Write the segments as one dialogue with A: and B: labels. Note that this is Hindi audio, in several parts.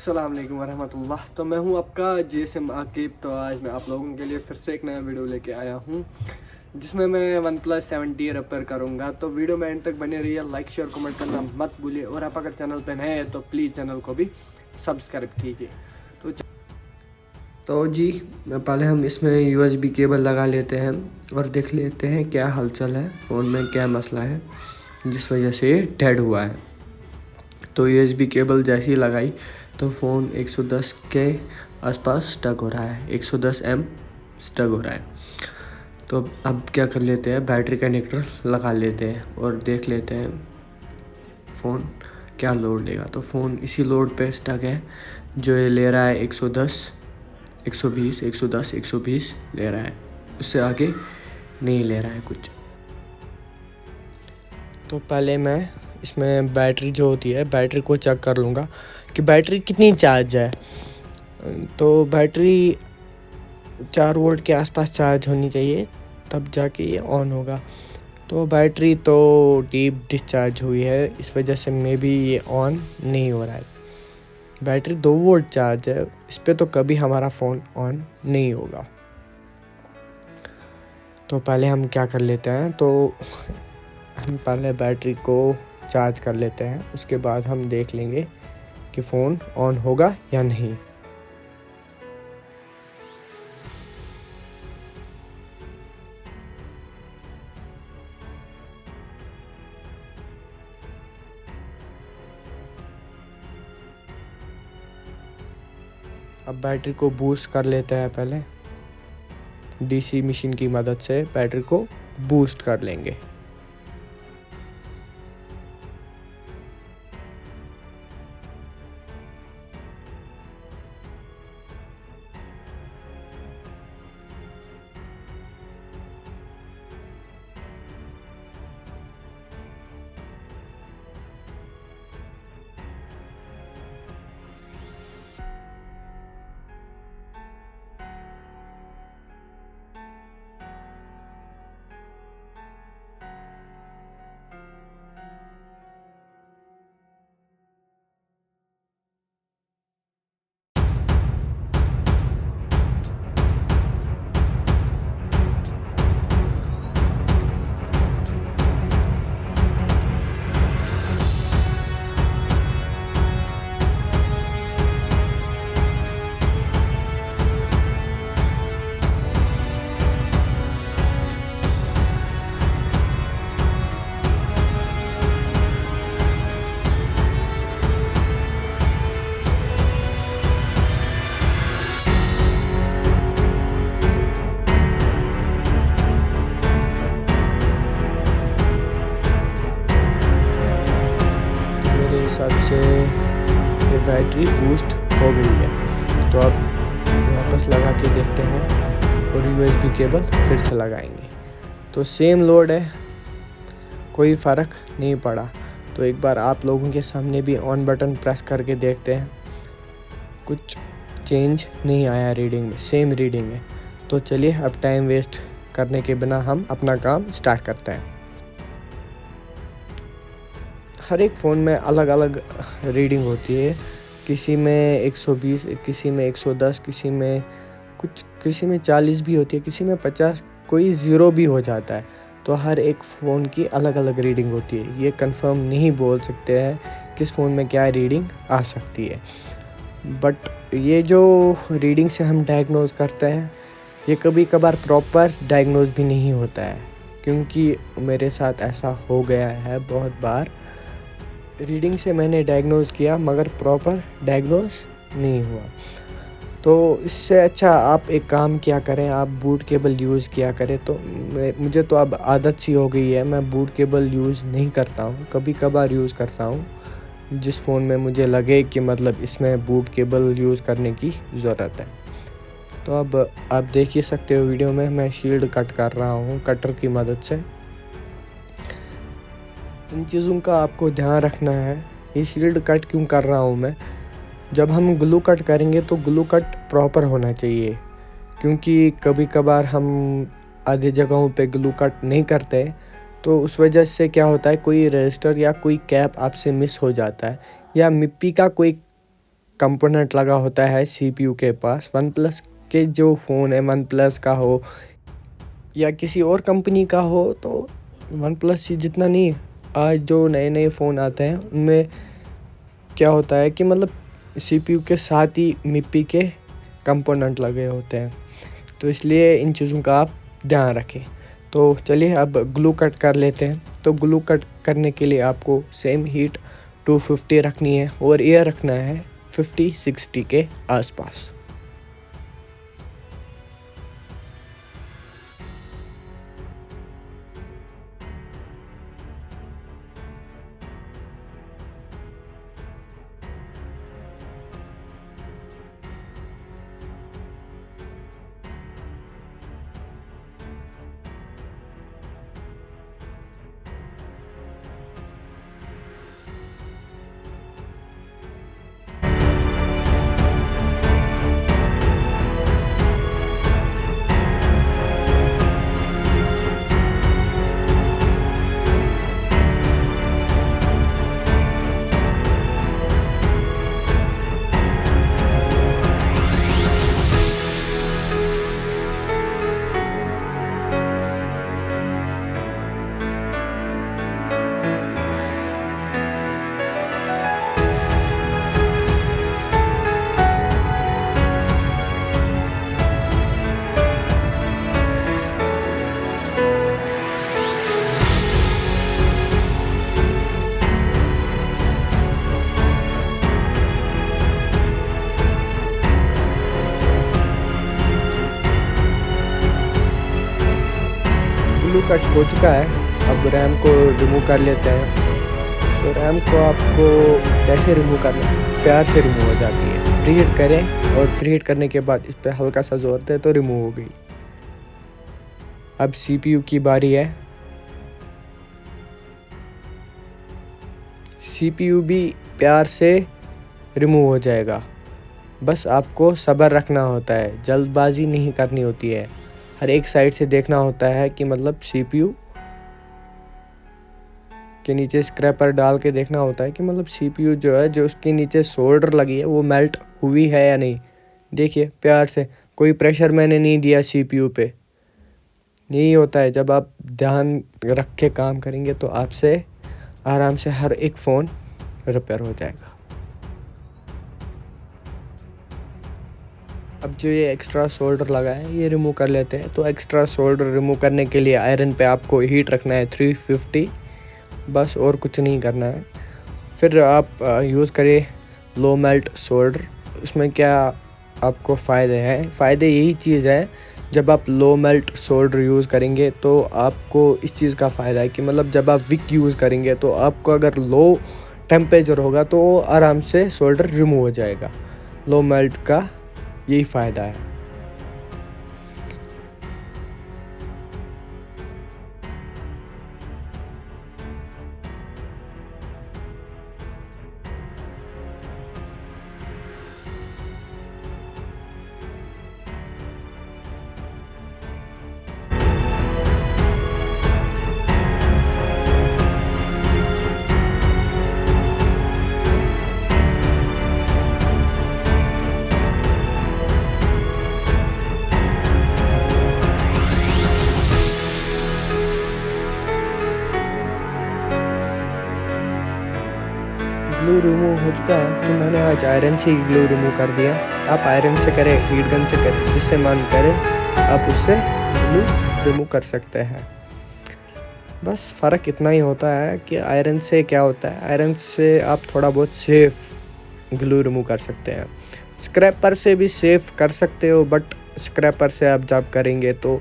A: अस्सलाम वालेकुम वरहमतुल्लाह। तो मैं हूं आपका जीएसएम आकिब। तो आज मैं आप लोगों के लिए फिर से एक नया वीडियो लेके आया हूं जिसमें मैं OnePlus 7T रिपेयर करूंगा। तो वीडियो में एंड तक बने रहिए, लाइक शेयर कमेंट करना मत भूलिए और आप अगर चैनल पर नए हैं तो प्लीज़ चैनल को भी सब्सक्राइब कीजिए। तो जी पहले हम इसमें USB केबल लगा लेते हैं और देख लेते हैं क्या हलचल है, फ़ोन में क्या मसला है जिस वजह से ये डेड हुआ है। तो USB केबल जैसी लगाई तो फ़ोन 110 के आसपास स्टक हो रहा है, 110 M स्टक हो रहा है। तो अब क्या कर लेते हैं, बैटरी कनेक्टर लगा लेते हैं और देख लेते हैं फ़ोन क्या लोड लेगा। तो फ़ोन इसी लोड पे स्टक है जो ये ले रहा है 110, 120, 110, 120 ले रहा है, उससे आगे नहीं ले रहा है कुछ। तो पहले मैं इसमें बैटरी जो होती है, बैटरी को चेक कर लूँगा कि बैटरी कितनी चार्ज है। तो बैटरी 4 वोल्ट के आसपास चार्ज होनी चाहिए, तब जाके ये ऑन होगा। तो बैटरी तो डीप डिस्चार्ज हुई है, इस वजह से मे बी ये ऑन नहीं हो रहा है। बैटरी 2 वोल्ट चार्ज है, इस पर तो कभी हमारा फ़ोन ऑन नहीं होगा। तो पहले हम क्या कर लेते हैं, तो हम पहले बैटरी को चार्ज कर लेते हैं, उसके बाद हम देख लेंगे कि फ़ोन ऑन होगा या नहीं। अब बैटरी को बूस्ट कर लेते हैं, पहले DC मशीन की मदद से बैटरी को बूस्ट कर लेंगे। हिसाब से ये बैटरी बूस्ट हो गई है। तो अब वापस लगा के देखते हैं और USB केबल फिर से लगाएंगे। तो सेम लोड है, कोई फ़र्क नहीं पड़ा। तो एक बार आप लोगों के सामने भी ऑन बटन प्रेस करके देखते हैं, कुछ चेंज नहीं आया रीडिंग में, सेम रीडिंग है। तो चलिए अब टाइम वेस्ट करने के बिना हम अपना काम स्टार्ट करते हैं। हर एक फ़ोन में अलग अलग रीडिंग होती है, किसी में 120, किसी में 110, किसी में 40 भी होती है, किसी में 50, कोई 0 भी हो जाता है। तो हर एक फ़ोन की अलग अलग रीडिंग होती है, ये कंफर्म नहीं बोल सकते हैं किस फ़ोन में क्या रीडिंग आ सकती है। बट ये जो रीडिंग से हम डायग्नोज करते हैं, ये कभी कभार प्रॉपर डायग्नोज भी नहीं होता है, क्योंकि मेरे साथ ऐसा हो गया है बहुत बार। रीडिंग से मैंने डायग्नोज किया मगर प्रॉपर डायग्नोज नहीं हुआ। तो इससे अच्छा आप एक काम किया करें, आप बूट केबल यूज़ किया करें। तो मुझे तो अब आदत सी हो गई है, मैं बूट केबल यूज़ नहीं करता हूँ, कभी कभार यूज़ करता हूँ जिस फ़ोन में मुझे लगे कि मतलब इसमें बूट केबल यूज़ करने की ज़रूरत है। तो अब आप देख ही सकते हो वीडियो में मैं शील्ड कट कर रहा हूँ कटर की मदद से। इन चीज़ों का आपको ध्यान रखना है। ये शील्ड कट क्यों कर रहा हूँ मैं, जब हम ग्लू कट करेंगे तो ग्लू कट प्रॉपर होना चाहिए, क्योंकि कभी कभार हम आधे जगहों पे ग्लू कट नहीं करते, तो उस वजह से क्या होता है, कोई रजिस्टर या कोई कैप आपसे मिस हो जाता है, या मिप्पी का कोई कंपोनेंट लगा होता है CPU के पास। वन प्लस के जो फ़ोन है, वन प्लस का हो या किसी और कंपनी का हो, तो वन प्लस ही जितना नहीं, आज जो नए नए फ़ोन आते हैं उनमें क्या होता है कि मतलब CPU के साथ ही MIPI के कंपोनेंट लगे होते हैं, तो इसलिए इन चीज़ों का आप ध्यान रखें। तो चलिए अब ग्लू कट कर लेते हैं। तो ग्लू कट करने के लिए आपको सेम हीट 250 रखनी है और एयर रखना है 50-60 के आसपास। ग्लू कट हो चुका है, अब रैम को रिमूव कर लेते हैं। तो रैम को आपको कैसे रिमूव करना है? प्यार से रिमूव हो जाती है। प्रीहीट करें और प्रीहीट करने के बाद इस पर हल्का सा जोर दें तो रिमूव हो गई। अब CPU की बारी है। CPU भी प्यार से रिमूव हो जाएगा, बस आपको सब्र रखना होता है, जल्दबाजी नहीं करनी होती है। हर एक साइड से देखना होता है कि मतलब CPU के नीचे स्क्रैपर डाल के देखना होता है कि मतलब CPU जो है, जो उसके नीचे सोल्डर लगी है वो मेल्ट हुई है या नहीं। देखिए प्यार से, कोई प्रेशर मैंने नहीं दिया CPU पे। यही होता है, जब आप ध्यान रख के काम करेंगे तो आपसे आराम से हर एक फ़ोन रिपेयर हो जाएगा। अब जो ये एक्स्ट्रा सोल्डर लगा है ये रिमूव कर लेते हैं। तो एक्स्ट्रा सोल्डर रिमूव करने के लिए आयरन पे आपको हीट रखना है 350, बस और कुछ नहीं करना है। फिर आप यूज़ करें लो मेल्ट सोल्डर। उसमें क्या आपको फ़ायदे हैं? फ़ायदे यही चीज़ है, जब आप लो मेल्ट सोल्डर यूज़ करेंगे तो आपको इस चीज़ का फ़ायदा है कि मतलब जब आप विक यूज़ करेंगे तो आपको अगर लो टेम्परेचर होगा तो आराम से सोल्डर रिमूव हो जाएगा। लो मेल्ट का यही फ़ायदा है। ग्लू रिमूव हो चुका है, तो मैंने आज आयरन से ही ग्लू रिमूव कर दिया। आप आयरन से करें, हीट गन से करें, जिससे मन करे आप उससे ग्लू रिमूव कर सकते हैं। बस फ़र्क इतना ही होता है कि आयरन से क्या होता है, आयरन से आप थोड़ा बहुत सेफ ग्लू रिमूव कर सकते हैं। स्क्रैपर से भी सेफ कर सकते हो, बट स्क्रैपर से आप जब करेंगे तो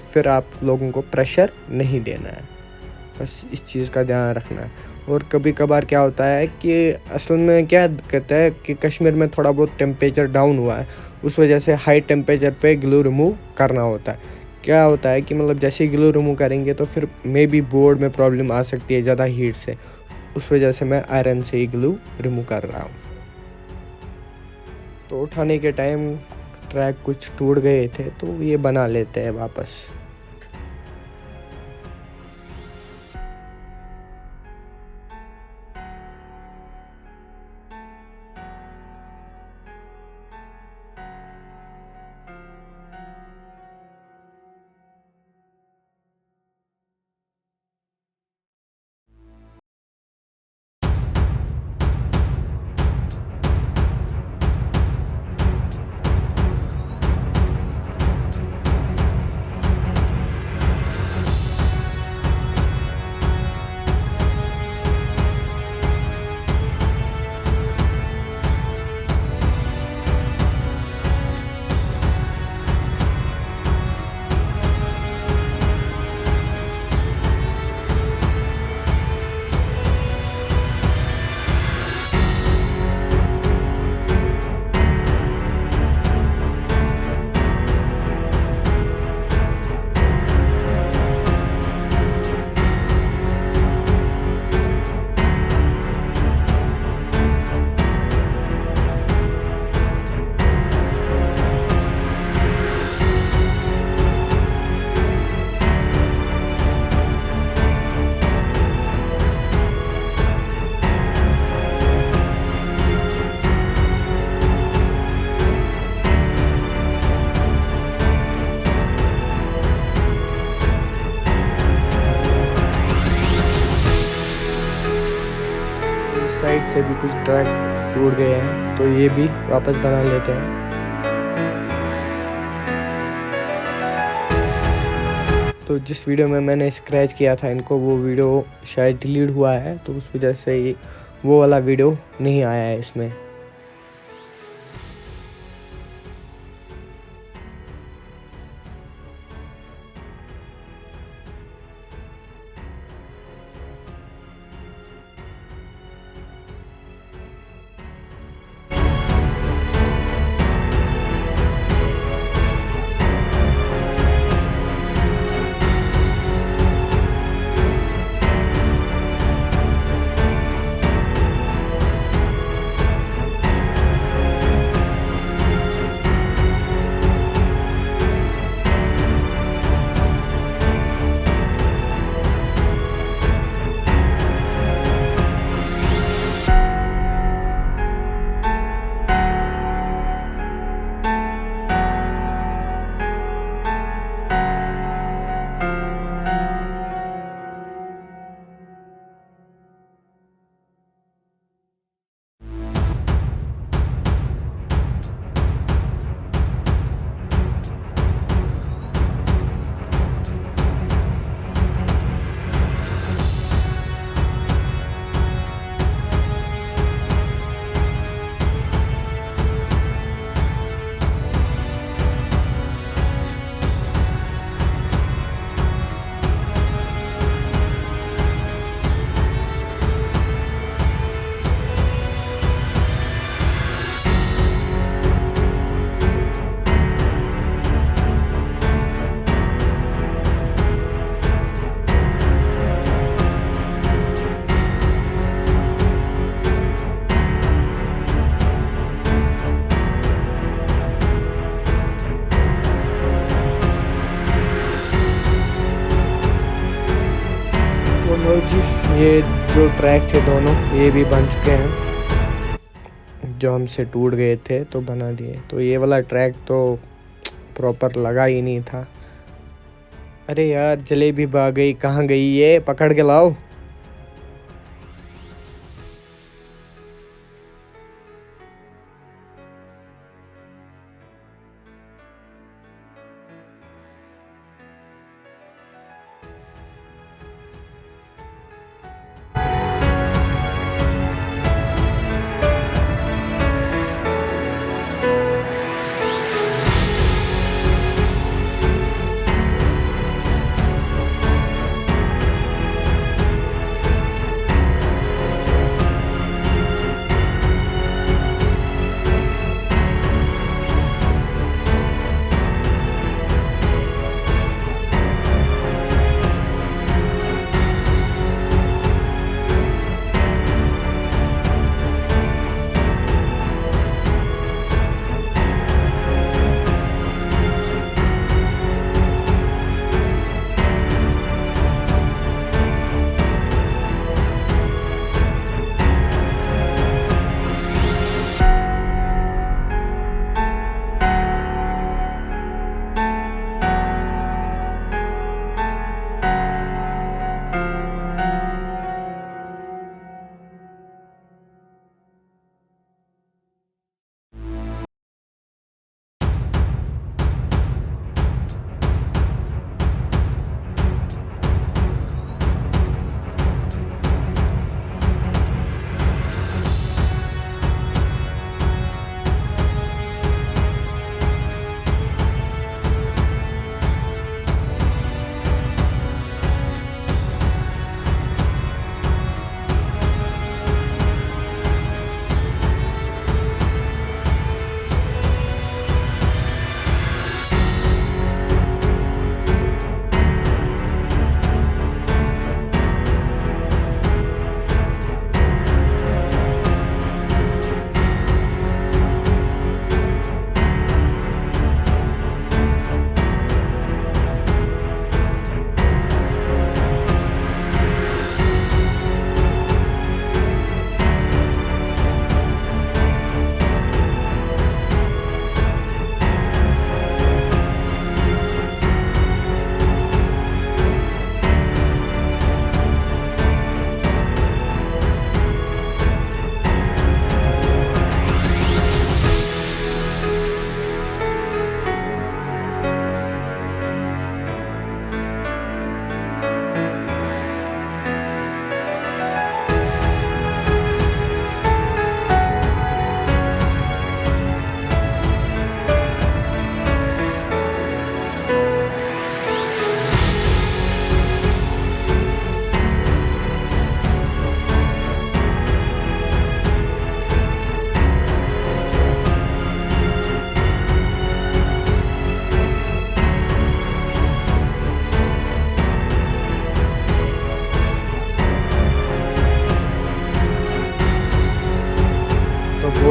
A: फिर आप लोगों को प्रेशर नहीं देना है, बस इस चीज़ का ध्यान रखना है। और कभी कभार क्या होता है कि असल में क्या दिक्कत है कि कश्मीर में थोड़ा बहुत टेम्परेचर डाउन हुआ है, उस वजह से हाई टेम्परेचर पे ग्लू रिमूव करना होता है। क्या होता है कि मतलब जैसे ही ग्लू रिमूव करेंगे तो फिर मे बी बोर्ड में प्रॉब्लम आ सकती है ज़्यादा हीट से, उस वजह से मैं आयरन से ही ग्लू रिमूव कर रहा हूँ। तो उठाने के टाइम ट्रैक कुछ टूट गए थे तो ये बना लेते हैं वापस। से भी कुछ ट्रैक टूट गए हैं, तो ये भी वापस बना लेते हैं। तो जिस वीडियो में मैंने स्क्रैच किया था इनको, वो वीडियो शायद डिलीट हुआ है, तो उस वजह से ये वो वाला वीडियो नहीं आया है इसमें। तो जी ये जो ट्रैक थे दोनों, ये भी बन चुके हैं। जो हमसे टूट गए थे तो बना दिए। तो ये वाला ट्रैक तो प्रॉपर लगा ही नहीं था। अरे यार, जलेबी भाग गई, कहाँ गई ये? पकड़ के लाओ।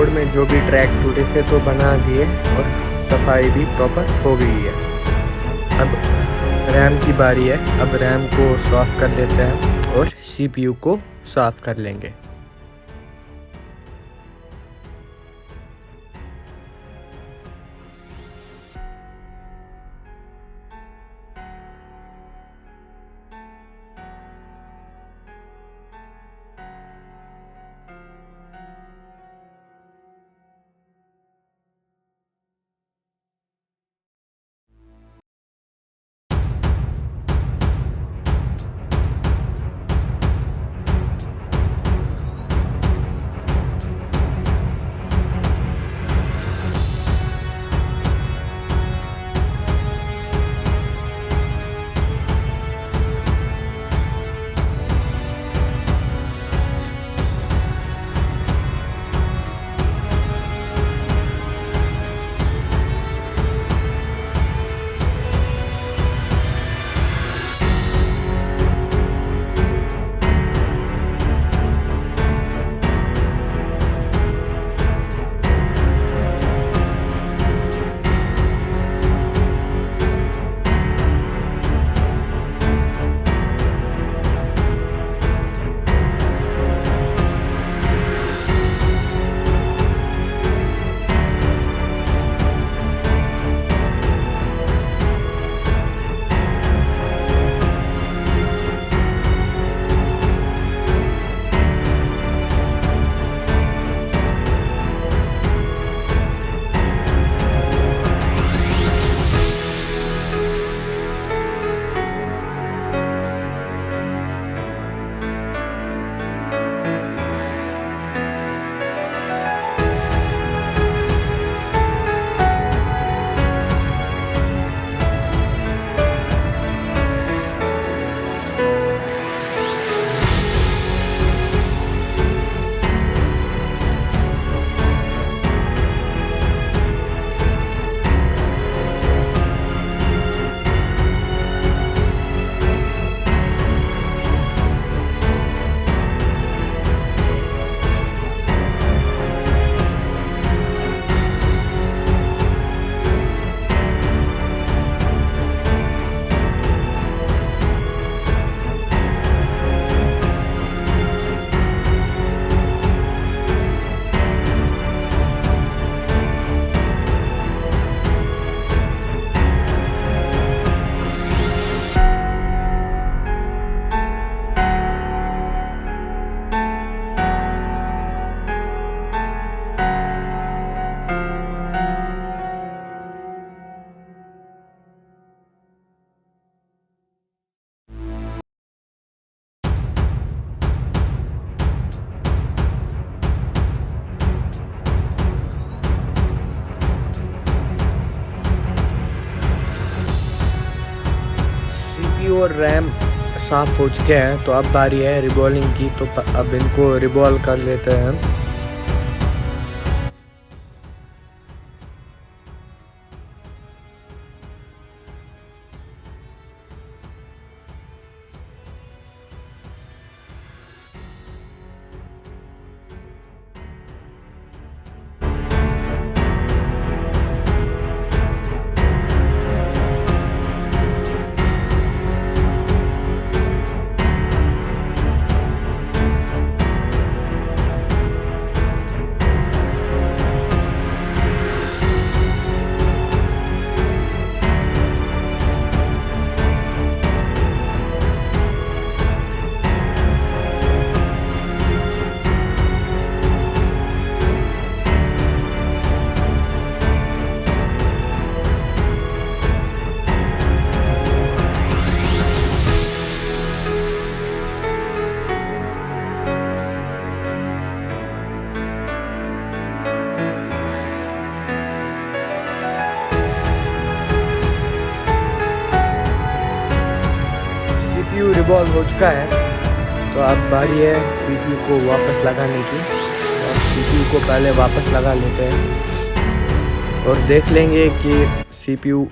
A: बोर्ड में जो भी ट्रैक टूटे थे तो बना दिए और सफाई भी प्रॉपर हो गई है। अब रैम की बारी है। अब रैम को साफ़ कर देते हैं और CPU को साफ़ कर लेंगे। CPU और रैम साफ़ हो चुके हैं, तो अब बारी है रिबॉलिंग की। तो अब इनको रिबॉल कर लेते हैं। CPU रिबॉल्व हो चुका है, तो अब बारी है CPU को वापस लगाने की। तो CPU को पहले वापस लगा लेते हैं और देख लेंगे कि CPU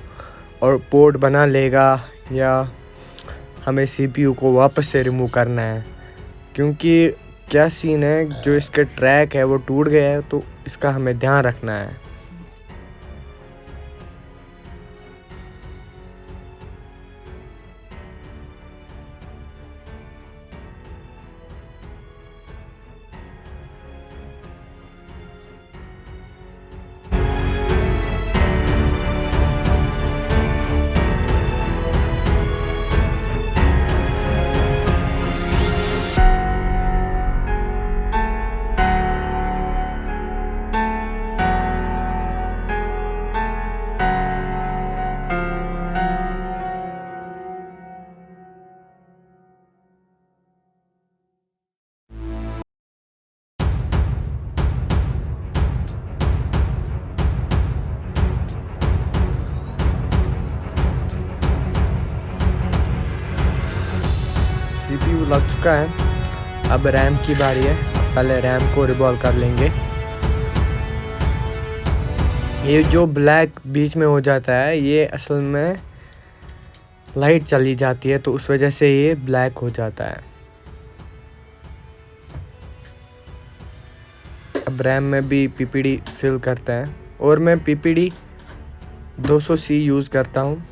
A: और पोर्ट बना लेगा या हमें CPU को वापस से रिमूव करना है। क्योंकि क्या सीन है, जो इसके ट्रैक है वो टूट गया है, तो इसका हमें ध्यान रखना है। CPU लग चुका है, अब रैम की बारी है। पहले रैम को रिवॉल्व कर लेंगे। ये जो ब्लैक बीच में हो जाता है ये असल में लाइट चली जाती है, तो उस वजह से ये ब्लैक हो जाता है। अब रैम में भी PPD फिल करता है और मैं PPD 200C यूज़ करता हूँ।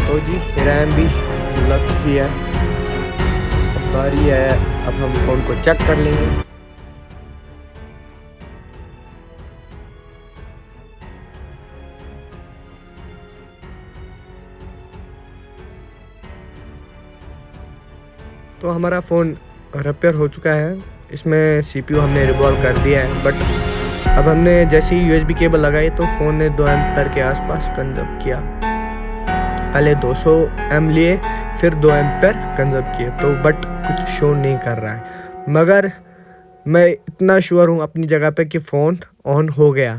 A: तो जी रैम भी लग चुकी है। अब बारी है, अब हम फ़ोन को चेक कर लेंगे। तो हमारा फ़ोन रिपेयर हो चुका है। इसमें CPU हमने रिवॉल्व कर दिया है, बट अब हमने जैसे ही USB केबल लगाई तो फ़ोन ने 2 एम्पीयर के आसपास कंजर्व किया। पहले 200 एम लिए, फिर 2 एम्पीयर कंजर्व किए, तो बट कुछ शो नहीं कर रहा है। मगर मैं इतना श्योर हूँ अपनी जगह पे कि फ़ोन ऑन हो गया,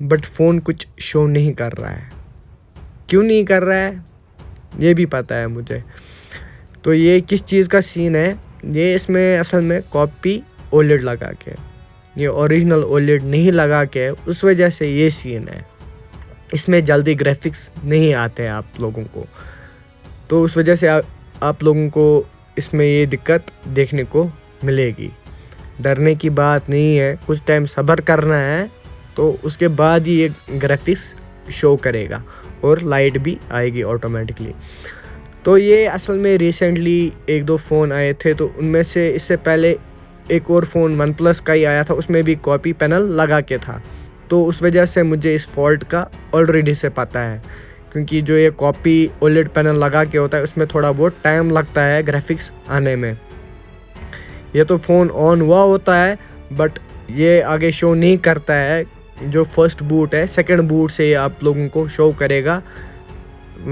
A: बट फ़ोन कुछ शो नहीं कर रहा है। क्यों नहीं कर रहा है ये भी पता है मुझे। तो ये किस चीज़ का सीन है, ये इसमें असल में कॉपी OLED लगा के, ये ओरिजिनल OLED नहीं लगा के, उस वजह से ये सीन है। इसमें जल्दी ग्राफिक्स नहीं आते हैं आप लोगों को, तो उस वजह से आप लोगों को इसमें ये दिक्कत देखने को मिलेगी। डरने की बात नहीं है, कुछ टाइम सब्र करना है, तो उसके बाद ही ये ग्राफिक्स शो करेगा और लाइट भी आएगी ऑटोमेटिकली। तो ये असल में रिसेंटली 1-2 फ़ोन आए थे, तो उनमें से इससे पहले एक और फ़ोन OnePlus का ही आया था, उसमें भी कॉपी पैनल लगा के था। तो उस वजह से मुझे इस फॉल्ट का ऑलरेडी से पता है, क्योंकि जो ये कॉपी OLED पैनल लगा के होता है उसमें थोड़ा बहुत टाइम लगता है ग्राफिक्स आने में। ये तो फ़ोन ऑन हुआ होता है, बट ये आगे शो नहीं करता है। जो फर्स्ट बूट है, सेकंड बूट से आप लोगों को शो करेगा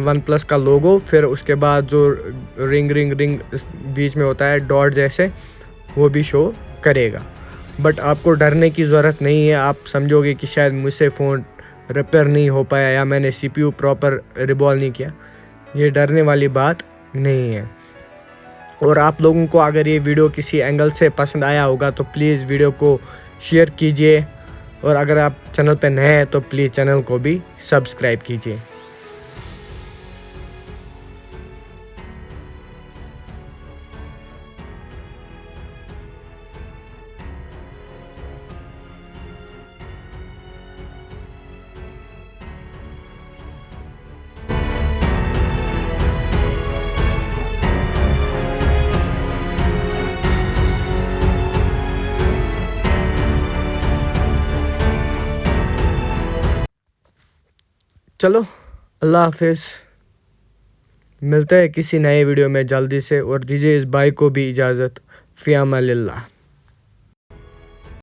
A: OnePlus का लोगो, फिर उसके बाद जो रिंग बीच में होता है डॉट जैसे, वो भी शो करेगा। बट आपको डरने की ज़रूरत नहीं है। आप समझोगे कि शायद मुझसे फ़ोन रिपेयर नहीं हो पाया या मैंने CPU प्रॉपर रिवॉल्व नहीं किया, ये डरने वाली बात नहीं है। और आप लोगों को अगर ये वीडियो किसी एंगल से पसंद आया होगा तो प्लीज़ वीडियो को शेयर कीजिए, और अगर आप चैनल पर नए हैं तो प्लीज़ चैनल को भी सब्सक्राइब कीजिए। चलो अल्लाह हाफिज़, मिलते हैं किसी नए वीडियो में जल्दी से, और दीजिए इस भाई को भी इजाज़त। फ़ी अमानिल्लाह।